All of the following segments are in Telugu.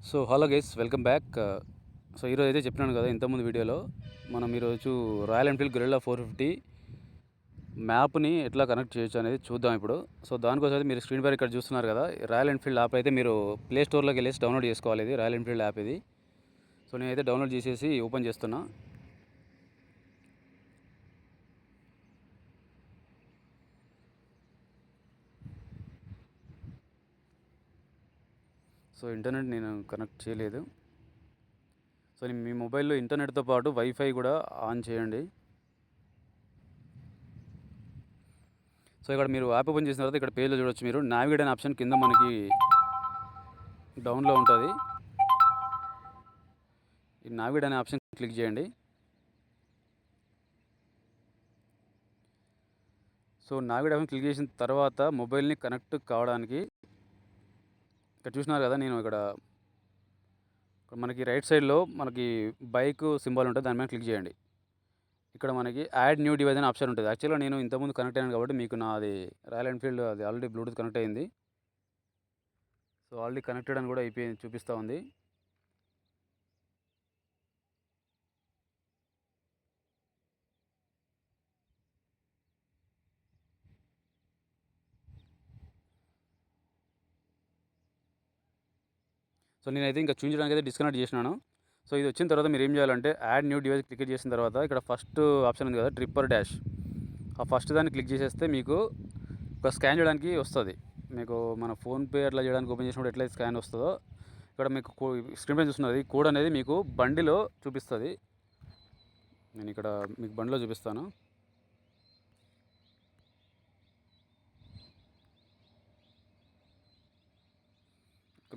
So hello guys, welcome back. So ఈరోజు అయితే చెప్పినాను కదా ఇంతకుముందు వీడియోలో, మనం ఈరోజు రాయల్ ఎన్ఫీల్డ్ గొరిల్లా 450 మ్యాప్ని ఎట్లా కనెక్ట్ చేయొచ్చు అనేది చూద్దాం ఇప్పుడు. సో దానికోసం అయితే మీరు స్క్రీన్ పైన ఇక్కడ చూస్తున్నారు కదా, రాయల్ ఎన్ఫీల్డ్ యాప్ అయితే మీరు ప్లే స్టోర్లోకి వెళ్ళేసి డౌన్లోడ్ చేసుకోవాలి. ఇది రాయల్ ఎన్ఫీల్డ్ యాప్ ఇది. సో నేనైతే డౌన్లోడ్ చేసేసి ఓపెన్ చేస్తున్నా. సో ఇంటర్నెట్ నేను కనెక్ట్ చేయలేదు. సో మీ మొబైల్లో ఇంటర్నెట్తో పాటు వైఫై కూడా ఆన్ చేయండి. సో ఇక్కడ మీరు యాప్ ఓపెన్ చేసిన తర్వాత ఇక్కడ పేజ్లో చూడొచ్చు, మీరు నావిగేట్ అనే ఆప్షన్ కింద మనకి డౌన్లో ఉంటుంది. ఈ నావిగేట్ అనే ఆప్షన్ క్లిక్ చేయండి. సో నావిగేట్ ఆప్షన్ క్లిక్ చేసిన తర్వాత మొబైల్ని కనెక్ట్ కావడానికి ఇక్కడ చూసినారు కదా, నేను ఇక్కడ మనకి రైట్ సైడ్లో మనకి బైక్ సింబల్ ఉంటుంది, దాని మీద క్లిక్ చేయండి. ఇక్కడ మనకి యాడ్ న్యూ డివైస్ అనే ఆప్షన్ ఉంటుంది. యాక్చువల్గా నేను ఇంతకుముందు కనెక్ట్ అయ్యాను కాబట్టి మీకు నాది రాయల్ ఎన్ఫీల్డ్ అది ఆల్రెడీ బ్లూటూత్ కనెక్ట్ అయ్యింది. సో ఆల్రెడీ కనెక్టెడ్ అని కూడా అయిపోయింది, చూపిస్తూ ఉంది. సో నేనైతే ఇంకా చూపించడానికి అయితే డిస్కనెక్ట్ చేసినాను. సో ఇది వచ్చిన తర్వాత మీరు ఏం చేయాలంటే యాడ్ న్యూ డివైస్ క్లిక్ చేసిన తర్వాత ఇక్కడ ఫస్ట్ ఆప్షన్ ఉంది కదా, ట్రిప్పర్ డాష్, ఆ ఫస్ట్ దాన్ని క్లిక్ చేసేస్తే మీకు ఒక స్కాన్ చేయడానికి వస్తుంది. మీకు మన ఫోన్పే అట్లా చేయడానికి ఓపెన్ చేసినప్పుడు ఎట్లయితే స్కాన్ వస్తుందో, ఇక్కడ మీకు స్క్రీన్ పైన చూస్తున్నది కోడ్ అనేది మీకు బండిలో చూపిస్తుంది. నేను ఇక్కడ మీకు బండిలో చూపిస్తాను.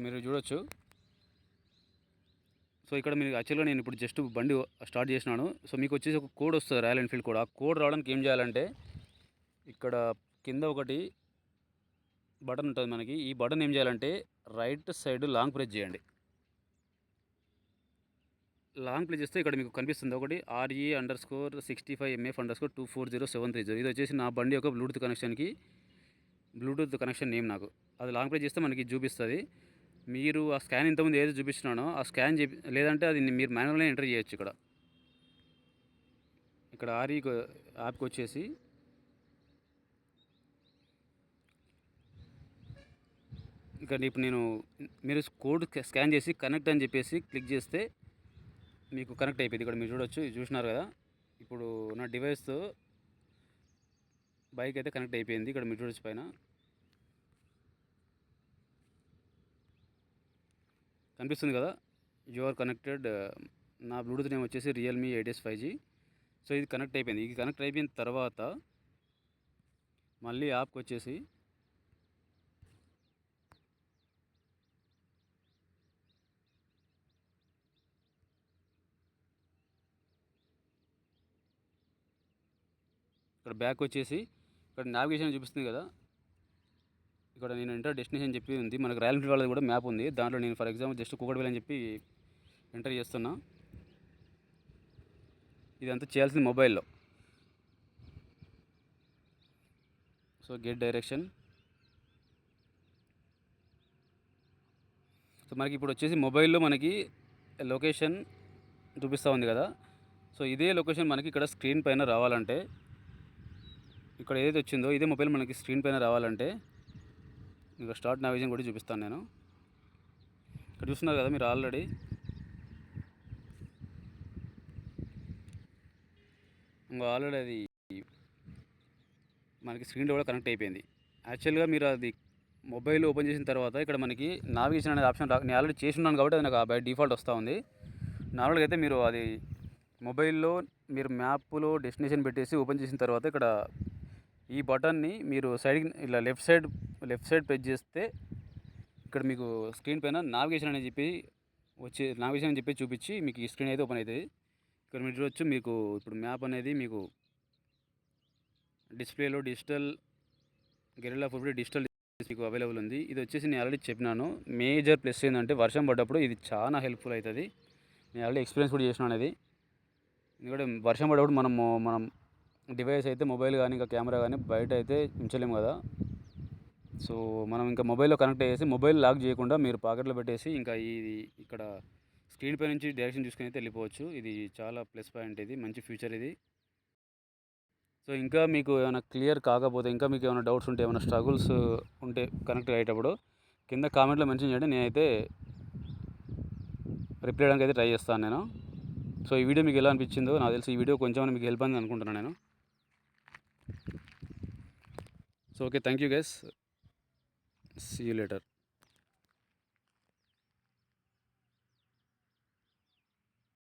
మీరు చూడొచ్చు. సో ఇక్కడ మీరు యాక్చువల్గా నేను ఇప్పుడు జస్ట్ బండి స్టార్ట్ చేసినాను. సో మీకు వచ్చేసి ఒక కోడ్ వస్తుంది, రాయల్ ఎన్ఫీల్డ్ కోడ్. ఆ కోడ్ రావడానికి ఏం చేయాలంటే ఇక్కడ కింద ఒకటి బటన్ ఉంటుంది మనకి. ఈ బటన్ ఏం చేయాలంటే రైట్ సైడ్ లాంగ్ ప్రెస్ చేయండి. లాంగ్ ప్రెస్ చేస్తే ఇక్కడ మీకు కనిపిస్తుంది ఒకటి RE_65MF_240730. ఇది వచ్చేసి నా బండి యొక్క బ్లూటూత్ కనెక్షన్ నేమ్. నాకు అది లాంగ్ ప్రెస్ చేస్తే మనకి చూపిస్తుంది. మీరు ఆ స్కాన్ ఇంతకుముందు ఏదో చూపిస్తున్నానో ఆ స్కాన్ లేదంటే అది మీరు మాన్యువల్గా ఎంటర్ చేయొచ్చు. ఇక్కడ ఆర్ఈ యాప్కి వచ్చేసి ఇక్కడ ఇప్పుడు మీరు కోడ్ స్కాన్ చేసి కనెక్ట్ అని చెప్పేసి క్లిక్ చేస్తే మీకు కనెక్ట్ అయిపోయింది. ఇక్కడ మీరు చూడొచ్చు, చూసినారు కదా. ఇప్పుడు నా డివైస్ బైక్ అయితే కనెక్ట్ అయిపోయింది. ఇక్కడ మీరు చూడొచ్చు పైన కనిపిస్తుంది కదా, యు ఆర్ కనెక్టెడ్. నా బ్లూటూత్ నేమ్ వచ్చేసి రియల్మీ 8S 5G. సో ఇది కనెక్ట్ అయిపోయింది. ఇది కనెక్ట్ అయిపోయిన తర్వాత మళ్ళీ యాప్కి వచ్చేసి ఇక్కడ బ్యాక్ వచ్చేసి ఇక్కడ నావిగేషన్ చూపిస్తుంది కదా, ఇక్కడ నేను ఎంటర్ డెస్టినేషన్ చెప్పి ఉంది. మనకు రాయల్ ఎన్ఫీల్డ్ వాళ్ళది కూడా మ్యాప్ ఉంది. దాంట్లో నేను ఫర్ ఎగ్జాంపుల్ జస్ట్ కూకట్పల్లి అని చెప్పి ఎంటర్ చేస్తున్నా. ఇదంతా చేయాల్సింది మొబైల్లో. So get direction. సో మనకి ఇప్పుడు వచ్చేసి మొబైల్లో మనకి లొకేషన్ చూపిస్తూ ఉంది కదా. సో ఇదే లొకేషన్ మనకి ఇక్కడ స్క్రీన్ పైన రావాలంటే, ఇక్కడ ఏదైతే వచ్చిందో ఇదే మొబైల్ మనకి స్క్రీన్ పైన రావాలంటే ఇంకా స్టార్ట్ నావిగేషన్ కూడా చూపిస్తాను నేను. ఇక్కడ చూస్తున్నారు కదా మీరు ఆల్రెడీ అది మనకి స్క్రీన్లో కూడా కనెక్ట్ అయిపోయింది. యాక్చువల్గా మీరు అది మొబైల్ ఓపెన్ చేసిన తర్వాత ఇక్కడ మనకి నావిగేషన్ అనేది ఆప్షన్ నేను ఆల్రెడీ చేసి ఉన్నాను కాబట్టి అది నాకు బై డిఫాల్ట్ వస్తూ ఉంది. నార్మల్గా అయితే మీరు అది మొబైల్లో మీరు మ్యాప్లో డెస్టినేషన్ పెట్టేసి ఓపెన్ చేసిన తర్వాత ఇక్కడ ఈ బటన్ని మీరు సైడ్కి ఇలా లెఫ్ట్ సైడ్ ప్రెస్ చేస్తే ఇక్కడ మీకు స్క్రీన్ పైన నావిగేషన్ అని చెప్పి చూపించి మీకు ఈ స్క్రీన్ అయితే ఓపెన్ అవుతుంది. ఇక్కడ మీరు చూడొచ్చు, మీకు ఇప్పుడు మ్యాప్ అనేది మీకు డిస్ప్లేలో గొరిల్లా 450 డిజిటల్ మీకు అవైలబుల్ ఉంది. ఇది వచ్చేసి నేను ఆల్రెడీ చెప్పినాను. మేజర్ ప్లస్ ఏంటంటే వర్షం పడ్డప్పుడు ఇది చాలా హెల్ప్ఫుల్ అవుతుంది. నేను ఆల్రెడీ ఎక్స్పీరియన్స్ కూడా చేసినాను అది. ఎందుకంటే వర్షం పడ్డప్పుడు మనం డివైస్ అయితే మొబైల్ కానీ ఇంకా కెమెరా కానీ బయట అయితే ఉంచలేము కదా. సో మనం ఇంకా మొబైల్లో కనెక్ట్ అయ్యేసి మొబైల్ లాక్ చేయకుండా మీరు పాకెట్లో పెట్టేసి ఇంకా ఇది ఇక్కడ స్క్రీన్ పై నుంచి డైరెక్షన్ చూసుకొని అయితే వెళ్ళిపోవచ్చు. ఇది చాలా ప్లస్ పాయింట్, ఇది మంచి ఫీచర్ ఇది. సో ఇంకా మీకు ఏమైనా క్లియర్ కాకపోతే, ఇంకా మీకు ఏమైనా డౌట్స్ ఉంటే, ఏమైనా స్ట్రగుల్స్ ఉంటే కనెక్ట్ అయ్యేటప్పుడు కింద కామెంట్లో మెన్షన్ చేయండి. నేనైతే రిప్లై చేయడానికి అయితే ట్రై చేస్తాను నేను. సో ఈ వీడియో మీకు ఎలా అనిపించిందో నాకు తెలిసి ఈ వీడియో కొంచెం మీకు హెల్ప్ అని అనుకుంటున్నాను నేను. So okay, thank you guys, see you later.